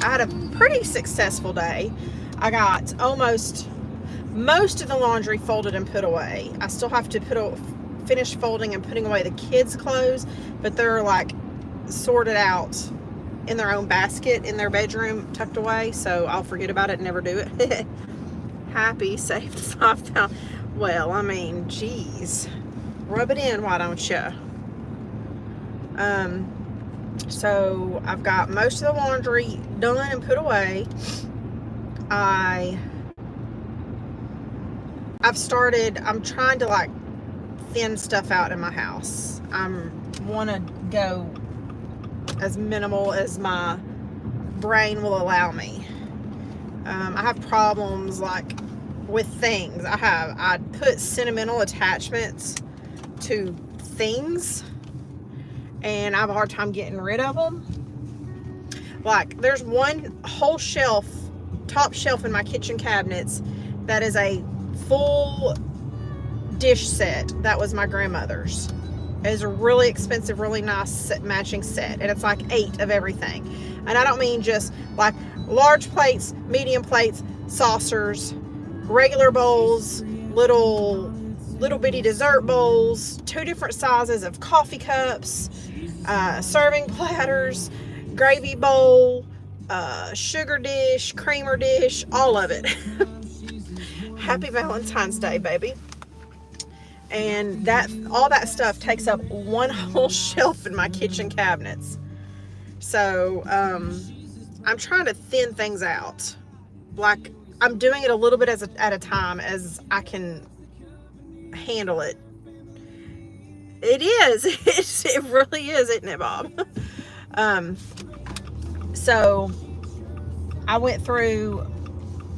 I had a pretty successful day. I got most of the laundry folded and put away. I still have to finish folding and putting away the kids' clothes, but they're like sorted out in their own basket in their bedroom, tucked away, so I'll forget about it and never do it. Happy, saved $5,000. Well, I mean, geez. Rub it in, why don't you? So I've got most of the laundry done and put away. I'm trying to like thin stuff out in my house. I want to go as minimal as my brain will allow me. I have problems like with things. I put sentimental attachments to things, and I have a hard time getting rid of them. Like, there's one whole top shelf in my kitchen cabinets that is a full dish set that was my grandmother's. It is a really expensive, really nice matching set, and it's like 8 of everything. And I don't mean just like large plates, medium plates, saucers, regular bowls, little bitty dessert bowls, 2 different sizes of coffee cups, serving platters, gravy bowl, sugar dish, creamer dish, all of it. Happy Valentine's Day, baby. And all that stuff takes up one whole shelf in my kitchen cabinets. So I'm trying to thin things out. Like, I'm doing it a little bit at a time as I can handle it. It is. It really is, isn't it, Bob? So I went through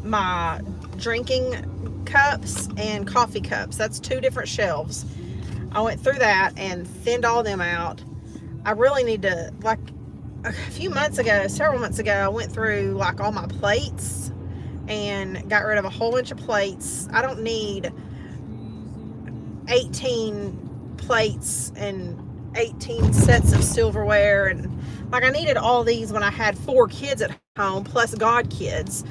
my drinking cups and coffee cups. That's 2 different shelves. I went through that and thinned all them out. I really need to, like, several months ago, I went through like all my plates and got rid of a whole bunch of plates. I don't need 18 plates and 18 sets of silverware, and like I needed all these when I had 4 kids at home plus god kids.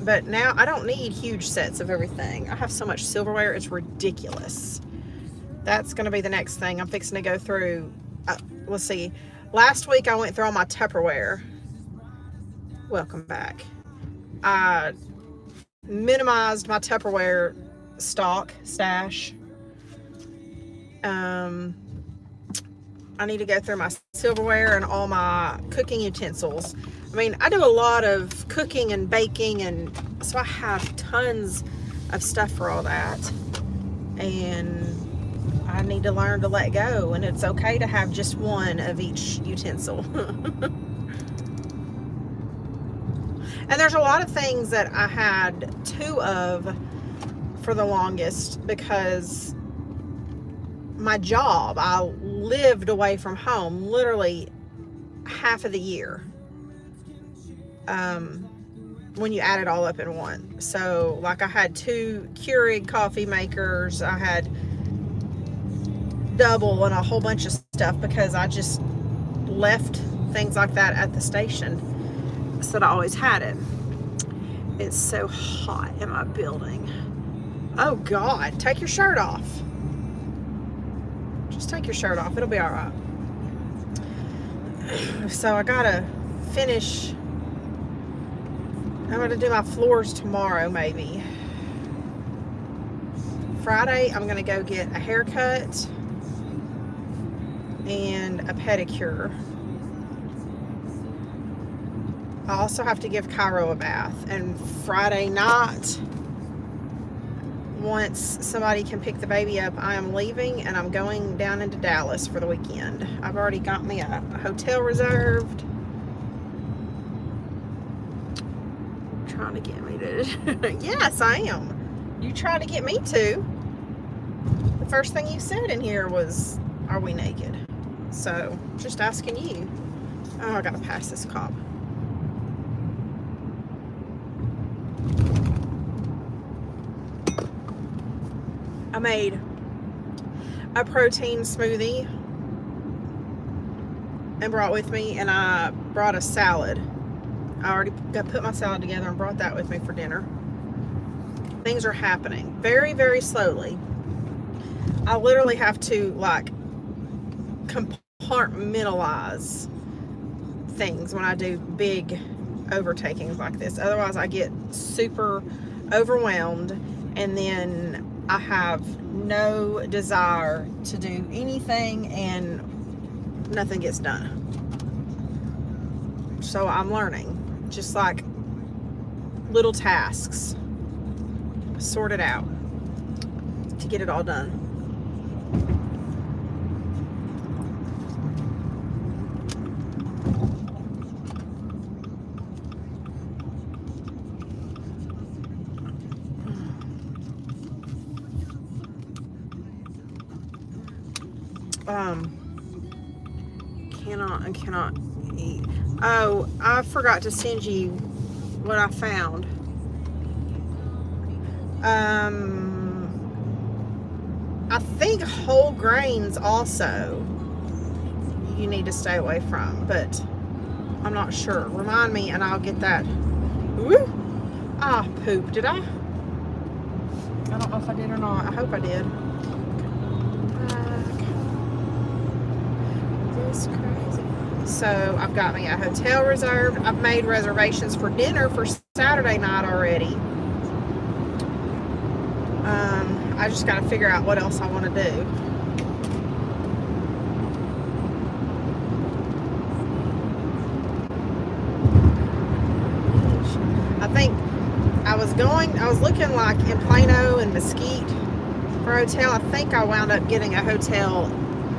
But now I don't need huge sets of everything. I have so much silverware, it's ridiculous. That's going to be the next thing I'm fixing to go through. Let's see. Last week I went through all my Tupperware. Welcome back. I minimized my Tupperware stash. I need to go through my silverware and all my cooking utensils. I mean, I do a lot of cooking and baking, and so I have tons of stuff for all that. And I need to learn to let go, and it's okay to have just one of each utensil. And there's a lot of things that I had 2 of for the longest because my job, I lived away from home literally half of the year. When you add it all up in one. So like I had 2 Keurig coffee makers, I had double and a whole bunch of stuff because I just left things like that at the station so that I always had it. It's so hot in my building. Oh God, take your shirt off. Just take your shirt off, it'll be all right. So I gotta finish. I'm gonna do my floors tomorrow, maybe. Friday, I'm gonna go get a haircut and a pedicure. I also have to give Cairo a bath. And Friday night, once somebody can pick the baby up, I am leaving and I'm going down into Dallas for the weekend. I've already got me a hotel reserved. Trying to get me to... Yes, I am. You trying to get me to. The first thing you said in here was, are we naked? So, just asking you. Oh, I gotta pass this cop. I made a protein smoothie and brought with me, and I brought a salad. I already put my salad together and brought that with me for dinner. Things are happening very, very slowly. I literally have to like compartmentalize things when I do big overtakings like this. Otherwise, I get super overwhelmed, and then I have no desire to do anything, and nothing gets done. So I'm learning, just like little tasks, sort it out to get it all done. Cannot eat. Oh, I forgot to send you what I found. I think whole grains also you need to stay away from, but I'm not sure. Remind me and I'll get that. Woo! Ah, poop. Did I? I don't know if I did or not. I hope I did. This crazy. So I've got me a hotel reserved. I've made reservations for dinner for Saturday night already. I just got to figure out what else I want to do. I think I was looking like in Plano and Mesquite for a hotel. I think I wound up getting a hotel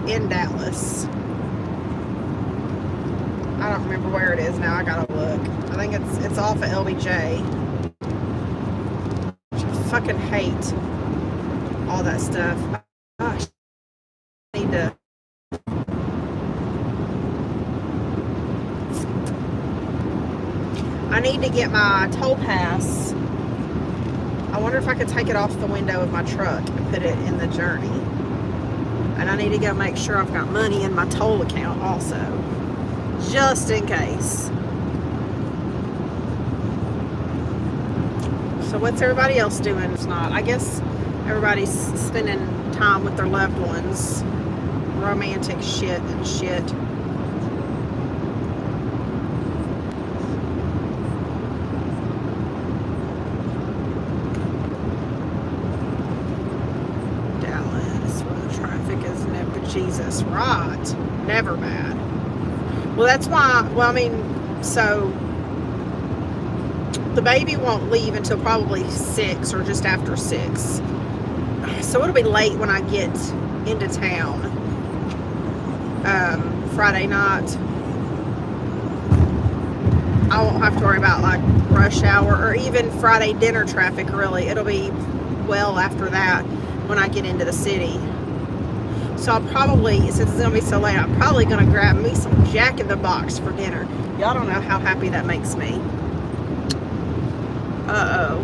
in Dallas. I don't remember where it is now. I gotta look. I think it's off of LBJ. Which I fucking hate all that stuff. Gosh, I need to get my toll pass. I wonder if I could take it off the window of my truck and put it in the Journey. And I need to go make sure I've got money in my toll account also, just in case. So what's everybody else doing? It's not. I guess everybody's spending time with their loved ones. Romantic shit and shit. Dallas, where the traffic is never Jesus, right? Never bad. Well, that's why, well, I mean, so the baby won't leave until probably 6 or just after 6. So it'll be late when I get into town Friday night. I won't have to worry about like rush hour or even Friday dinner traffic, really. It'll be well after that when I get into the city. So I'll probably, since it's going to be so late, I'm probably going to grab me some Jack in the Box for dinner. Y'all don't know how happy that makes me. Uh-oh.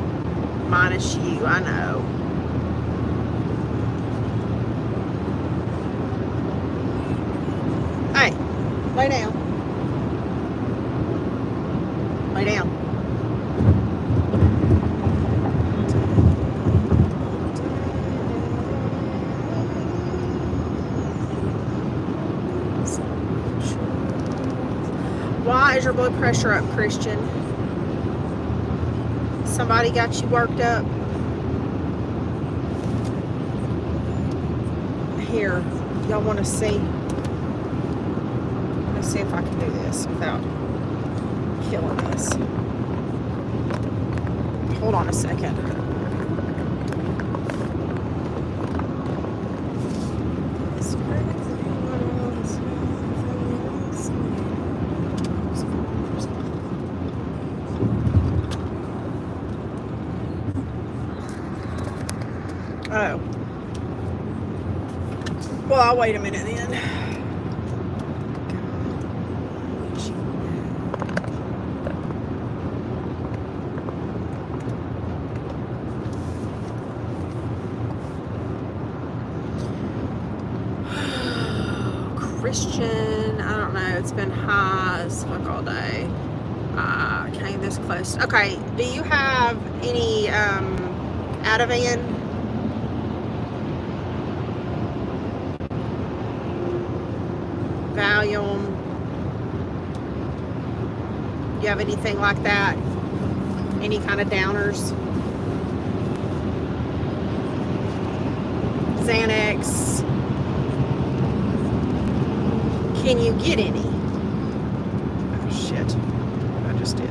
Minus you, I know. Hey, lay down. Lay down. Why is your blood pressure up, Christian? Somebody got you worked up? Here, y'all want to see? Let's see if I can do this without killing this. Hold on a second. Oh. Well, I'll wait a minute then. Christian, I don't know. It's been high as fuck all day. I just closed. Okay, do you have any Ativan? Valium? Do you have anything like that? Any kind of downers? Xanax? Can you get any? Oh shit, I just did.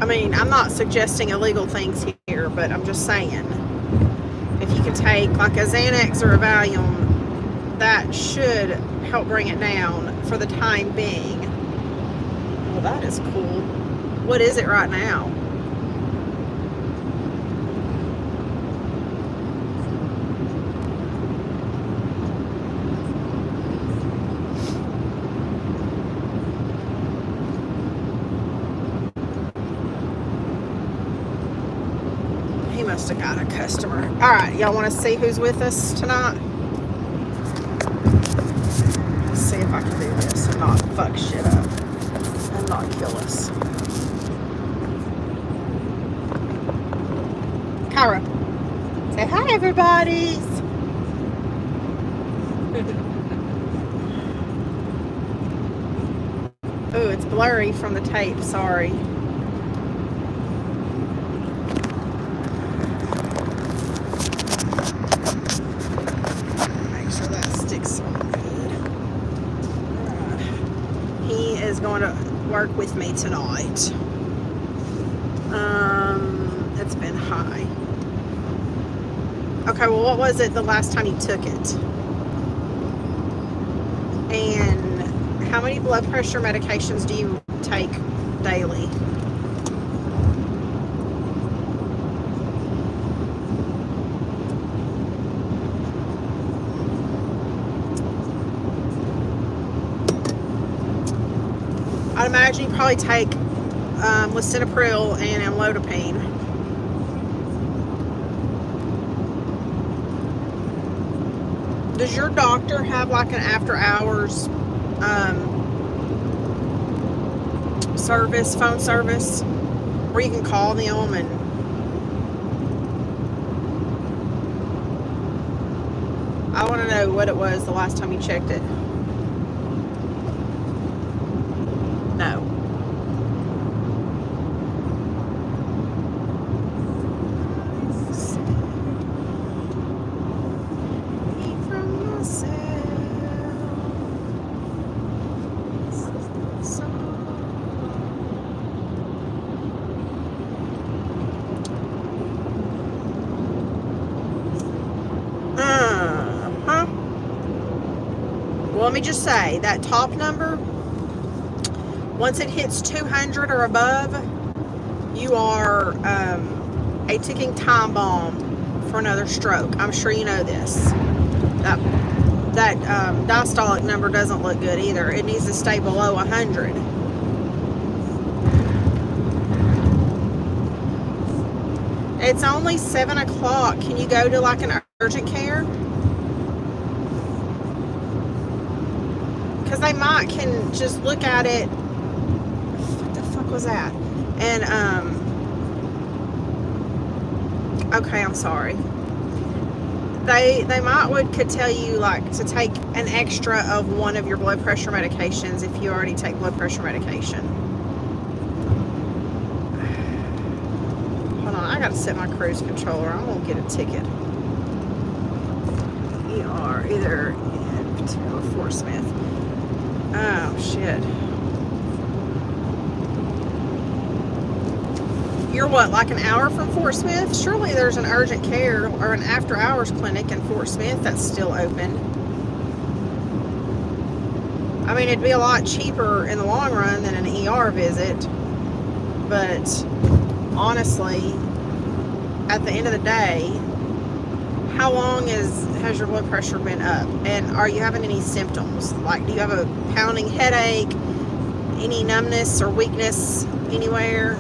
I mean, I'm not suggesting illegal things here, but I'm just saying, if you can take like a Xanax or a Valium, that should help bring it down for the time being. Well, that is cool. What is it right now? He must have got a customer. All right, y'all want to see who's with us tonight? Let's see if I can do this and not fuck shit up and not kill us. Kyra, say hi, everybody. Oh, it's blurry from the tape. Sorry. Make sure that sticks on good. All right. He is going to work with me tonight. It's been high. Okay, well, what was it the last time you took it? And how many blood pressure medications do you take daily? I'd imagine you probably take lisinopril and amlodipine. Does your doctor have like an after hours service, phone service, where you can call them? And I want to know what it was the last time you checked it. No. Well, let me just say, that top number, once it hits 200 or above, you are a ticking time bomb for another stroke. I'm sure you know this. That diastolic number doesn't look good either. It needs to stay below 100. It's only 7 o'clock. Can you go to like an urgent care? Because they might can just look at it. What the fuck was that? And okay, I'm sorry. They could tell you like to take an extra of one of your blood pressure medications if you already take blood pressure medication. Hold on, I gotta set my cruise controller. I'm gonna get a ticket. ER, either in or Fort Smith. Oh shit. You're what, like an hour from Fort Smith? Surely there's an urgent care or an after hours clinic in Fort Smith that's still open. I mean, it'd be a lot cheaper in the long run than an ER visit, but honestly, at the end of the day, how long has your blood pressure been up? And are you having any symptoms? Like, do you have a pounding headache, any numbness or weakness anywhere?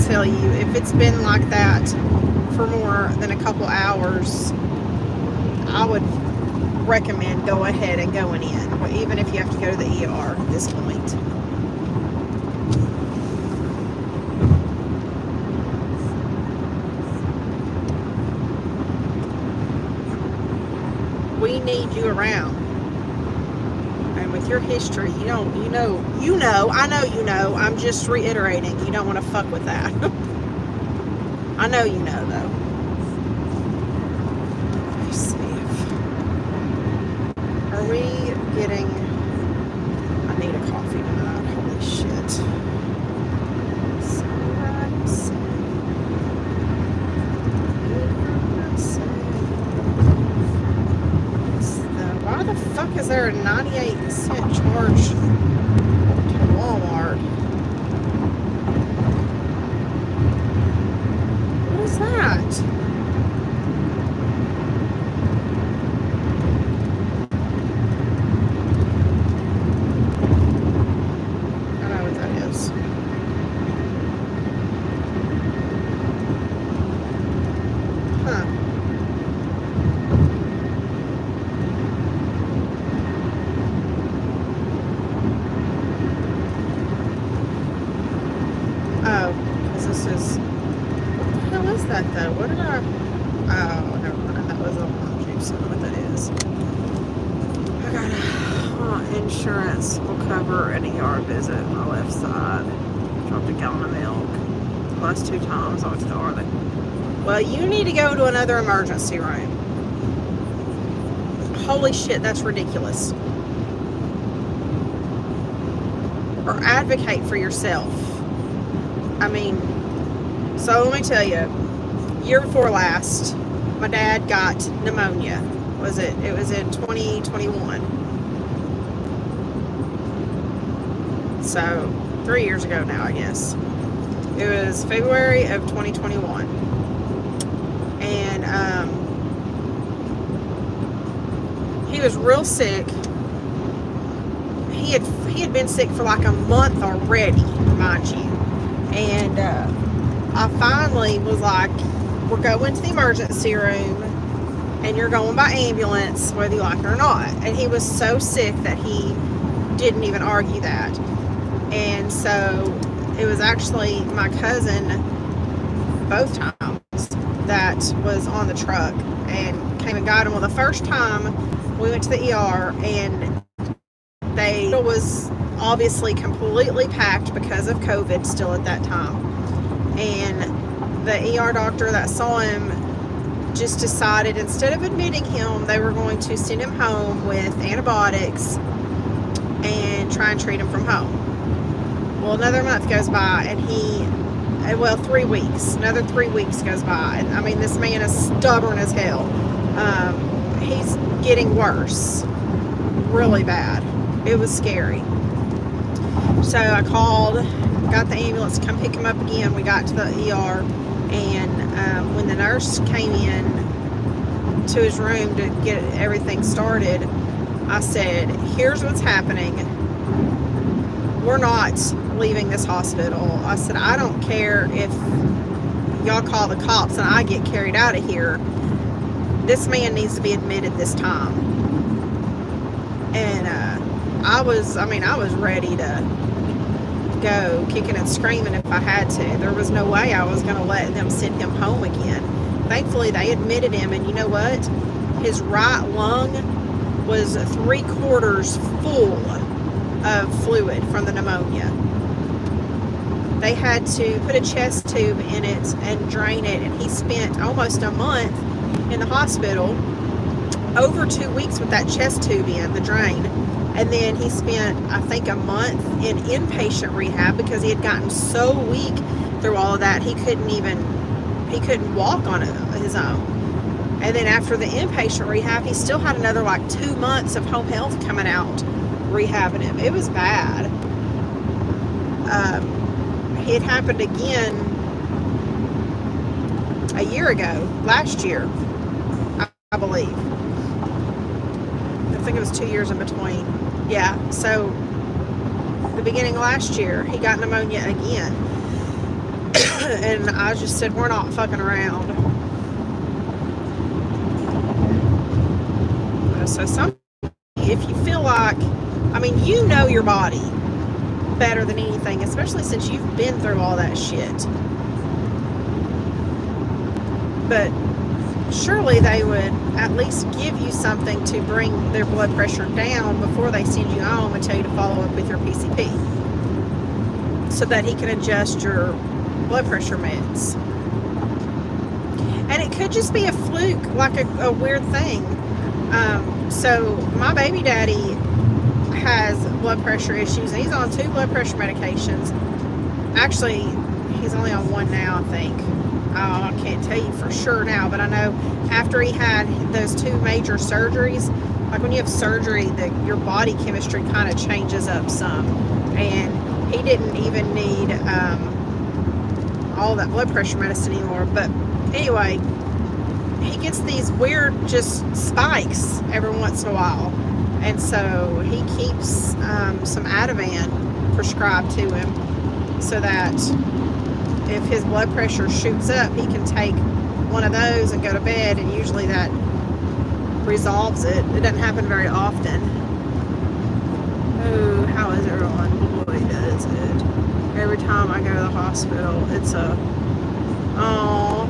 tell you, if it's been like that for more than a couple hours, I would recommend go ahead and going in, even if you have to go to the ER at this point. We need you around. And with your history, I know you know, I'm just reiterating, you don't want to fuck with that. I know you know, though. Let me see if, are we getting, I need a coffee tonight, holy shit. Somebody say, why the fuck is there a 98-cent charge to Walmart? What is that? I don't know what that is. Huh. Oh, because this is, what the hell is that though? What did I, oh, never mind, that was a lime juice, I don't know what that is. I got insurance will cover an ER visit on my left side. Dropped a gallon of milk. The last 2 times I went to the ER. Well, you need to go to another emergency room. Holy shit, that's ridiculous. Or advocate for yourself. I mean, so let me tell you, year before last, my dad got pneumonia. It was in 2021. So 3 years ago now, I guess. It was February of 2021. And he was real sick. He had been sick for like a month already, mind you. And I finally was like, we're going to the emergency room and you're going by ambulance whether you like it or not. And he was so sick that he didn't even argue that. And so it was actually my cousin both times that was on the truck and came and got him. Well, the first time we went to the ER and they was obviously completely packed because of COVID still at that time. And the ER doctor that saw him just decided instead of admitting him, they were going to send him home with antibiotics and try and treat him from home. Well, another month goes by and 3 weeks. Another 3 weeks goes by. And I mean, this man is stubborn as hell. He's getting worse. Really bad. It was scary. So I called, got the ambulance to come pick him up again. We got to the ER, and when the nurse came in to his room to get everything started, I said, here's what's happening. We're not leaving this hospital. I said, I don't care if y'all call the cops and I get carried out of here. This man needs to be admitted this time. And I was ready to go kicking and screaming if I had to. There was no way I was going to let them send him home again. Thankfully, they admitted him, and you know what? His right lung was 3/4 full of fluid from the pneumonia. They had to put a chest tube in it and drain it, and he spent almost a month in the hospital, over 2 weeks with that chest tube in the drain. And then he spent, I think, a month in inpatient rehab because he had gotten so weak through all of that he couldn't walk on his own. And then after the inpatient rehab, he still had another like 2 months of home health coming out rehabbing him. It was bad. It happened again a year ago, last year, I believe. I think it was 2 years in between. Yeah, so the beginning of last year, he got pneumonia again. And I just said, we're not fucking around. So if you feel like, I mean, you know your body better than anything, especially since you've been through all that shit. But surely they would at least give you something to bring their blood pressure down before they send you home and tell you to follow up with your PCP, so that he can adjust your blood pressure meds. And it could just be a fluke, like a weird thing. So my baby daddy has blood pressure issues, and he's on 2 blood pressure medications. Actually, he's only on 1 now, I think. I can't tell you for sure now, but I know after he had those 2 major surgeries, like when you have surgery, your body chemistry kind of changes up some, and he didn't even need all that blood pressure medicine anymore. But anyway, he gets these weird just spikes every once in a while, and so he keeps some Ativan prescribed to him, so that if his blood pressure shoots up, he can take one of those and go to bed, and usually that resolves it. It doesn't happen very often. Oh, how is everyone? Boy, does it. Every time I go to the hospital, it's a... Oh.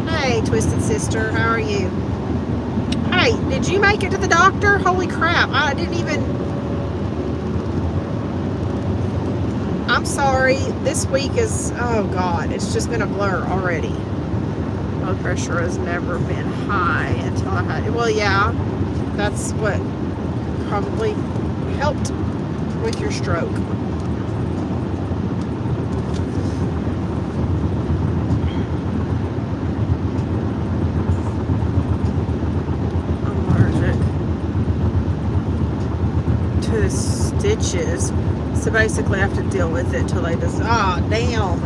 Hey, Twisted Sister, how are you? Hey, did you make it to the doctor? Holy crap, I didn't even... I'm sorry, this week is... Oh, God, it's just been a blur already. Blood pressure has never been high until I had it. Well, yeah, that's what probably helped with your stroke. Stitches, so basically I have to deal with it till they just, damn.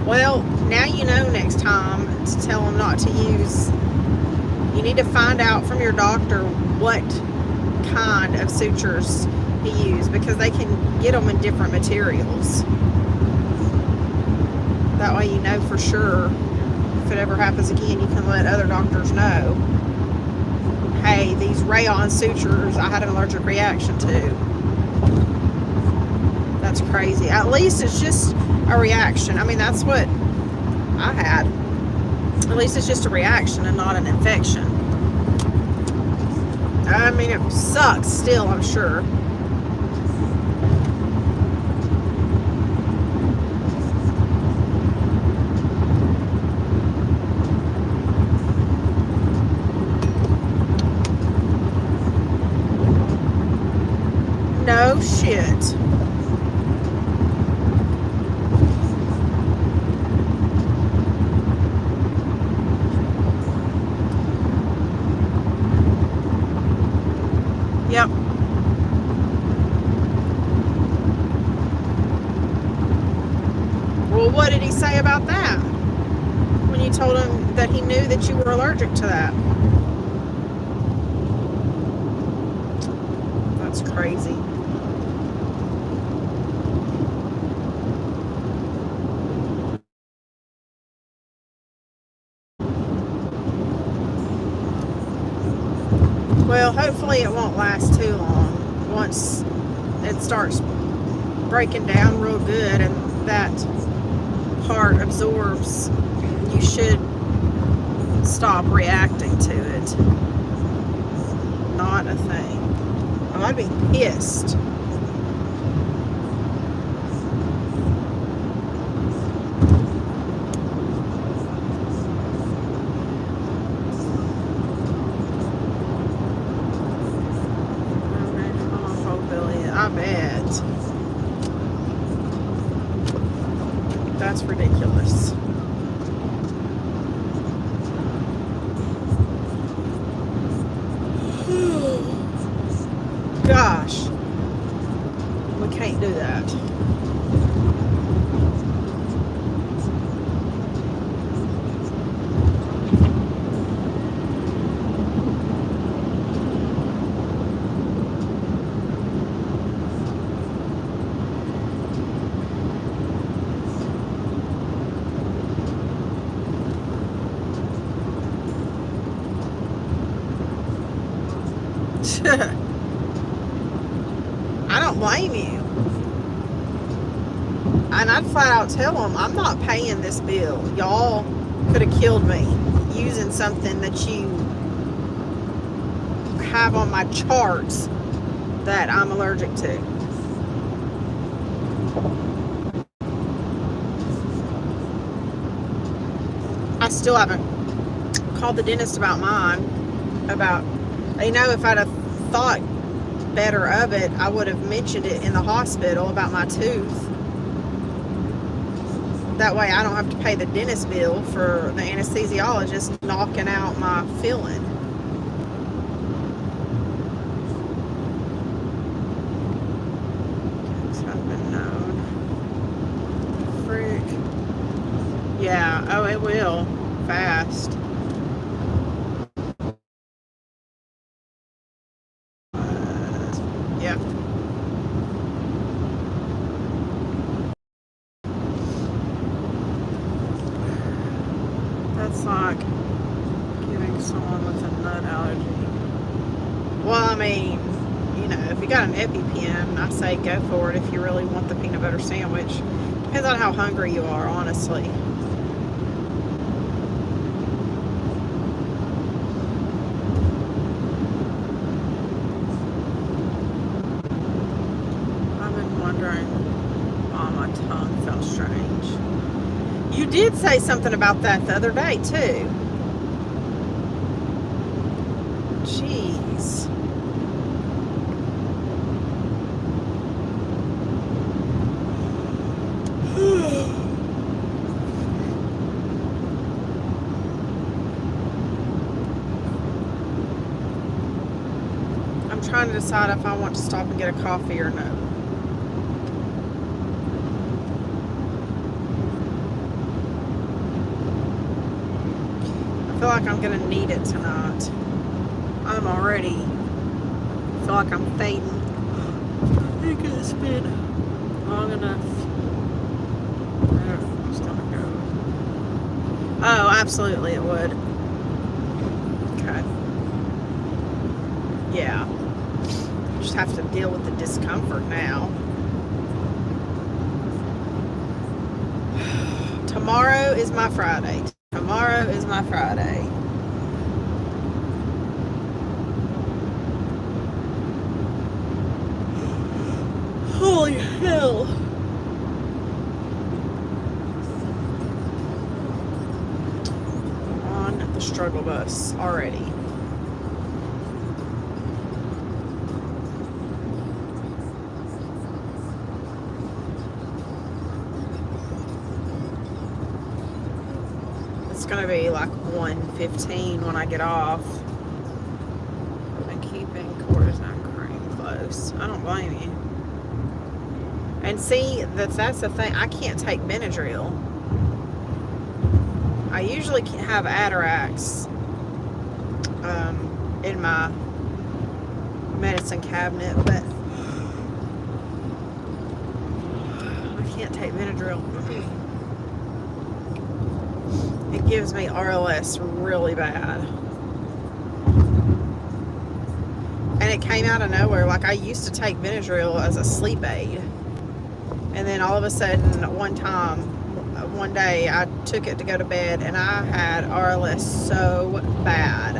Well, now you know next time to tell them not to use. You need to find out from your doctor what kind of sutures he used, because they can get them in different materials. That way you know for sure, if it ever happens again, you can let other doctors know, hey, these rayon sutures I had an allergic reaction to. That's crazy. At least it's just a reaction. I mean, that's what I had. At least it's just a reaction and not an infection. I mean, it sucks still, I'm sure. No shit. Yep. Well, what did he say about that? When you told him that he knew that you were allergic to that? That's crazy. Well, hopefully it won't last too long. Once it starts breaking down real good and that part absorbs, you should stop reacting to it. Not a thing. I'd be pissed. I bet. That's ridiculous. Gosh. We can't do that. I don't blame you. And I'd flat out tell them, I'm not paying this bill. Y'all could have killed me using something that you have on my charts that I'm allergic to. I still haven't called the dentist about mine. If I'd have thought better of it, I would have mentioned it in the hospital about my tooth. That way I don't have to pay the dentist bill for the anesthesiologist knocking out my filling. Yeah, oh, it will. Fast. Yep. That's like giving someone with a nut allergy. Well, I mean, if you got an EpiPen, I say go for it if you really want the peanut butter sandwich. Depends on how hungry you are, honestly. You did say something about that the other day, too. Jeez. I'm trying to decide if I want to stop and get a coffee or no. I feel like I'm going to need it tonight. I'm already feel like I'm fading. I think it's been long enough. I'm just going to go. Oh, absolutely it would. Okay. Yeah. Just have to deal with the discomfort now. Tomorrow is my Friday. Tomorrow is my Friday. Holy hell. On the struggle bus already. It's gonna be like 1:15 when I get off. And keeping cortisone cream close. I don't blame you. And see, that's the thing. I can't take Benadryl. I usually have Atarax in my medicine cabinet, but I can't take Benadryl. It gives me RLS really bad. And it came out of nowhere. Like, I used to take Benadryl as a sleep aid. And then all of a sudden, one day, I took it to go to bed, and I had RLS so bad.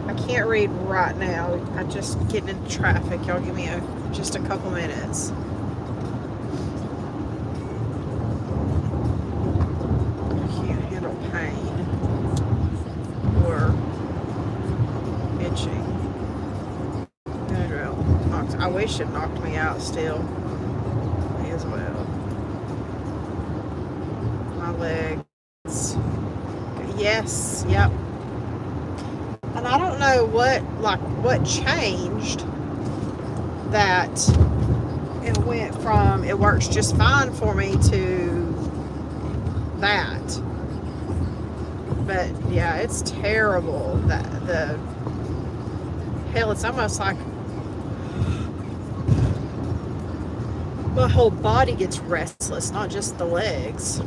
I can't read right now. I just getting into traffic. Y'all give me just a couple minutes. I can't handle pain or itching. Benadryl. I wish it knocked me out still. As well. My legs. Yes, yep. And I don't know what changed that it went from it works just fine for me to that. But yeah, it's terrible that it's almost like my whole body gets restless, not just the legs.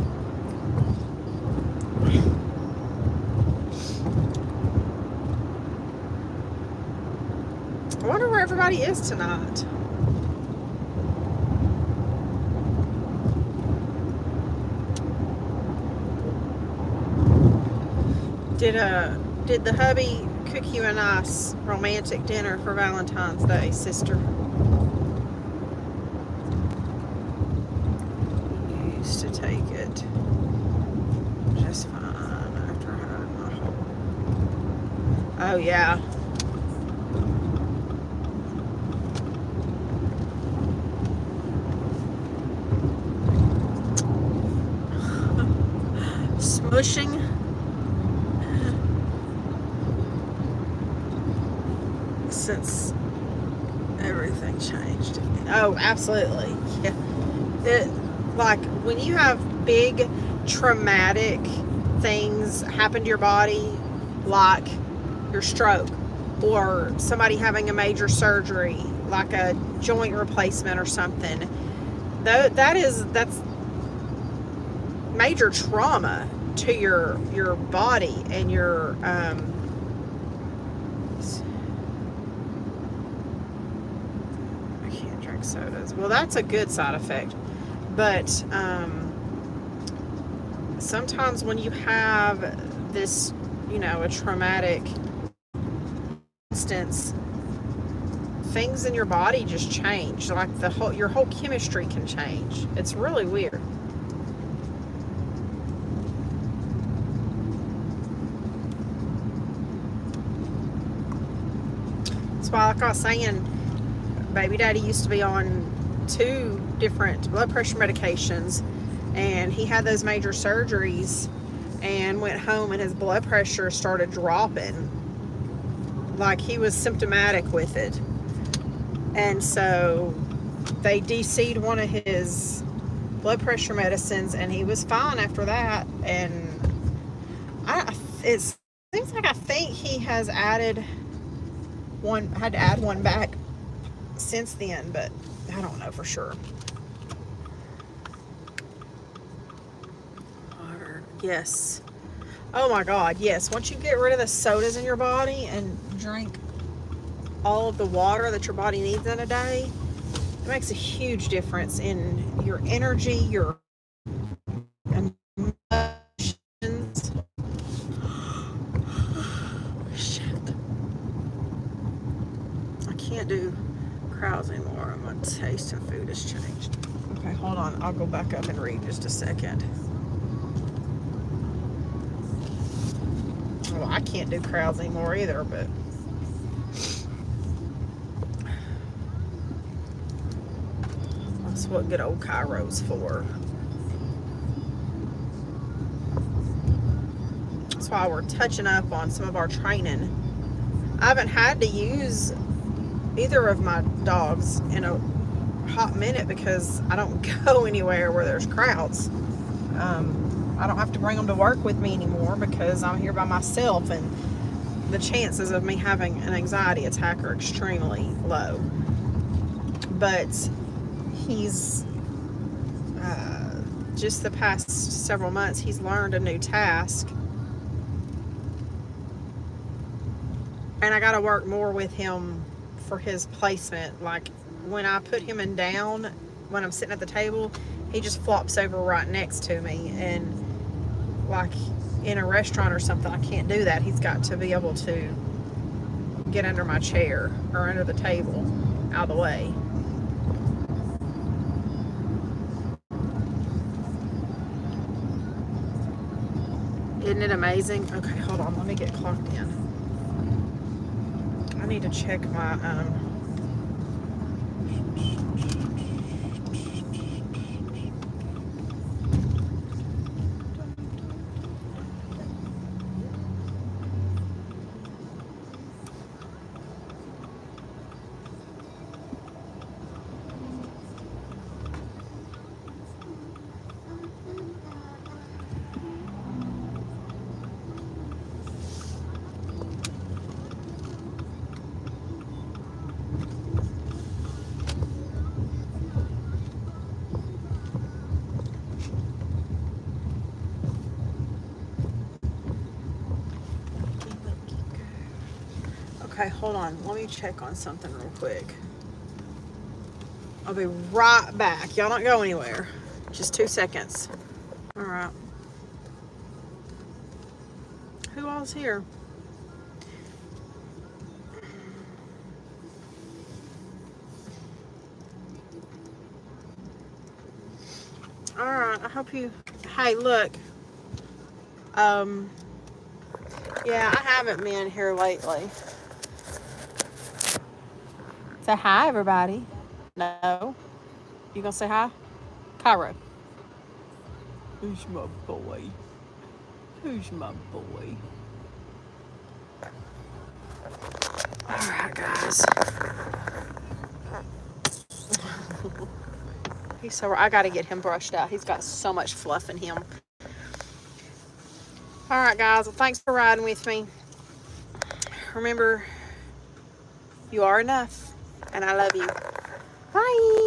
I wonder where everybody is tonight. Did the hubby cook you a nice romantic dinner for Valentine's Day, sister? You used to take it just fine after having my whole. Oh yeah. Smushing. Since everything changed. Oh, absolutely. Yeah. Like when you have big traumatic things happen to your body, like your stroke or somebody having a major surgery, like a joint replacement or something, that's major trauma to your body and your sodas. Well, that's a good side effect, but sometimes when you have this, a traumatic instance, things in your body just change. Like your whole chemistry can change. It's really weird. That's why, like I was saying, baby daddy used to be on 2 different blood pressure medications, and he had those major surgeries and went home and his blood pressure started dropping. Like he was symptomatic with it. And so they DC'd one of his blood pressure medicines and he was fine after that. And it seems like I think he has had to add one back since then, but I don't know for sure. Water, yes. Oh my God, yes. Once you get rid of the sodas in your body and drink all of the water that your body needs in a day, it makes a huge difference in your energy, your emotions. Shit. I can't do crowds anymore. My taste in food has changed. Okay, hold on. I'll go back up and read just a second. Well, I can't do crowds anymore either, but that's what good old Cairo's for. That's why we're touching up on some of our training. I haven't had to use either of my dogs in a hot minute because I don't go anywhere where there's crowds. I don't have to bring them to work with me anymore because I'm here by myself, and the chances of me having an anxiety attack are extremely low. But he's just the past several months, he's learned a new task, and I got to work more with him for his placement. Like when I put him in down, when I'm sitting at the table, he just flops over right next to me. And like in a restaurant or something, I can't do that. He's got to be able to get under my chair or under the table, out of the way. Isn't it amazing? Okay, hold on. Let me get clocked in. I need to check my Okay, hold on. Let me check on something real quick. I'll be right back. Y'all don't go anywhere. Just 2 seconds. All right. Who all's here? All right. I hope you. Hey, look. Yeah, I haven't been here lately. Say hi, everybody. No. You gonna say hi? Cairo. Who's my boy? Who's my boy? Alright, guys. He's so. I gotta get him brushed out. He's got so much fluff in him. Alright, guys. Well, thanks for riding with me. Remember, you are enough, and I love you. Bye.